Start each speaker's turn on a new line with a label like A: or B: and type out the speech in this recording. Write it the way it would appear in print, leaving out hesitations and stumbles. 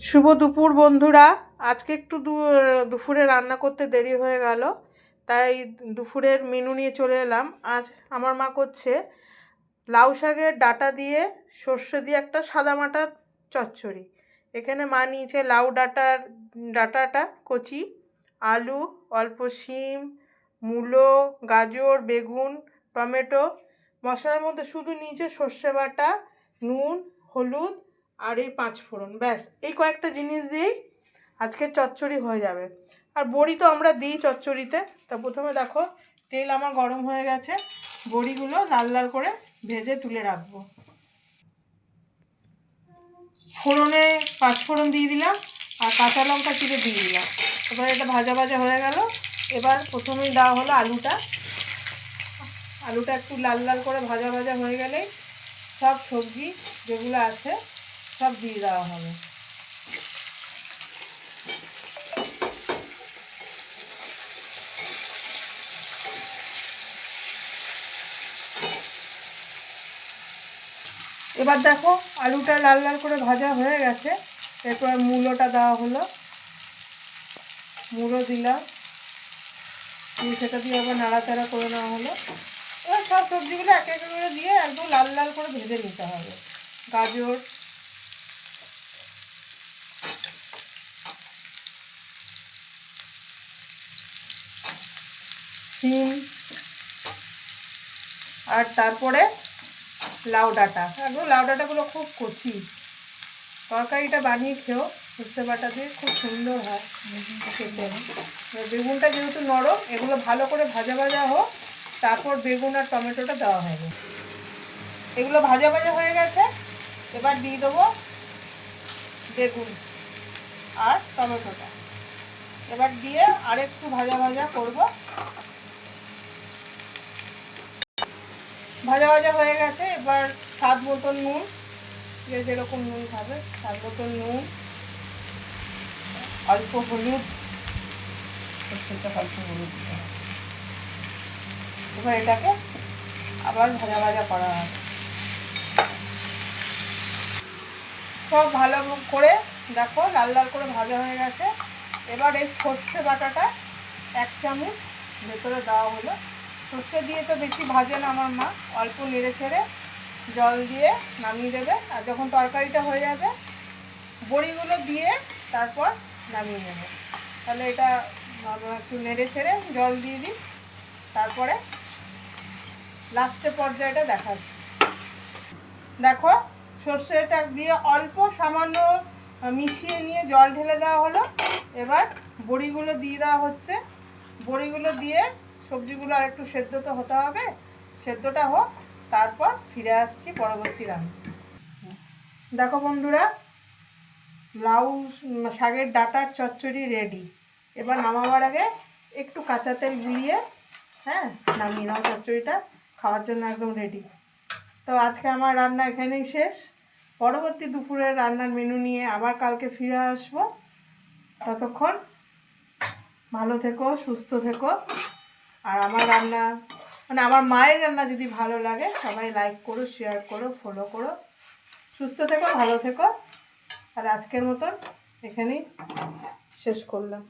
A: শুভ দুপুর বন্ধুরা। আজকে একটু দুপুরে রান্না করতে দেরি হয়ে গেল, তাই দুপুরের মেনু নিয়ে চলে এলাম। আজ আমার মা করছে লাউ শাকের ডাঁটা দিয়ে সর্ষে দিয়ে একটা সাদামাটা চচ্চড়ি। এখানে মা নিয়েছে লাউ ডাঁটাটা কচি, আলু, অল্প শিম, মূলো, গাজর, বেগুন, টমেটো। মশলার মধ্যে শুধু নিয়েছে সর্ষে বাটা, নুন, হলুদ আর এই 5 ফোড়ন, ব্যাস এই কয়েকটা জিনিস দিয়েই আজকে চচ্চড়ি হয়ে যাবে। আর বড়ি তো আমরা দিই চচ্চড়িতে। তা প্রথমে দেখো তেল আমার গরম হয়ে গেছে, বড়িগুলো লাল লাল করে ভেজে তুলে রাখবো। ফোড়নে 5 ফোড়ন দিয়ে দিলাম আর কাঁচা লঙ্কা চিড়ে দিয়ে দিলাম। এবার এটা ভাজা ভাজা হয়ে গেল। এবার প্রথমেই দেওয়া হলো আলুটা একটু লাল লাল করে ভাজা ভাজা হয়ে গেলেই সব সবজি যেগুলো আছে সব দিয়ে দেওয়া হবে। এবার দেখো আলুটা লাল লাল করে ভাজা হয়ে গেছে। এরপর মূলোটা দেওয়া হলো, মূলো দিলাম, সেটা দিয়ে আবার নাড়াচাড়া করে নেওয়া হলো। এবার সব সবজিগুলো এক এক করে দিয়ে একদম লাল লাল করে ভেজে নিতে হবে। গাজর, শিম আর তারপরে লাউ ডাঁটা। একদম লাউ ডাঁটাগুলো খুব কচি। তরকারিটা বানিয়ে খেও সর্ষে বাটা দিয়ে, খুব সুন্দর হয় খেতে। বেগুনটা যেহেতু নরম, এগুলো ভালো করে ভাজা ভাজা হোক, তারপর বেগুন আর টমেটোটা দেওয়া হবে। এগুলো ভাজা ভাজা হয়ে গেছে। এবার দিয়ে দেবো বেগুন আর টমেটোটা। এবার দিয়ে আরেকটু ভাজা ভাজা করব। ভাজা ভাজা হয়ে গেছে। এবার স্বাদ মতন নুন, যে যেরকম নুন খাবে স্বাদ মতন নুন, অল্প হলুদ, অল্প হলুদ দিতে হবে। এবার এটাকে আবার ভাজা ভাজা করা হবে। সব ভালো করে দেখো লাল লাল করে ভাজা হয়ে গেছে। এবার এই সর্ষে বাটাটা 1 চামচ ভেতরে দেওয়া হলো। সর্ষে দিয়ে তো বেশি ভাজে না আমার মা, অল্প নেড়ে ছেড়ে জল দিয়ে নামিয়ে দেবে। আর যখন তরকারিটা হয়ে যাবে বড়িগুলো দিয়ে তারপর নামিয়ে নেবে। তাহলে এটা একটু নেড়ে ছেড়ে জল দিয়ে দিই, তারপরে লাস্টের পর্যায়টা দেখাচ্ছি। দেখো সর্ষেটা দিয়ে অল্প সামান্য মিশিয়ে নিয়ে জল ঢেলে দেওয়া হলো। এবার বড়িগুলো দিয়ে দেওয়া হচ্ছে। বড়িগুলো দিয়ে সবজিগুলো আর একটু সেদ্ধ তো হতে হবে, সেদ্ধটা হোক, তারপর ফিরে আসছি পরবর্তী রান্না। দেখো বন্ধুরা, লাউ শাকের ডাঁটার চচ্চড়ি রেডি। এবার নামাবার আগে একটু কাঁচা তেল গুঁড়িয়ে নামিয়ে নাও। চচ্চড়িটা খাওয়ার জন্য একদম রেডি। তো আজকে আমার রান্না এখানেই শেষ। পরবর্তী দুপুরের রান্নার মেনু নিয়ে আবার কালকে ফিরে আসবো। ততক্ষণ ভালো থেকো, সুস্থ থেকো। আর আমার রান্না আমার মায়ের রান্না যদি ভালো লাগে সবাই লাইক করো, শেয়ার করো, ফলো করো। সুস্থ থেকো, ভালো থেকো। আর আজকের মতন এখানেই শেষ করলাম।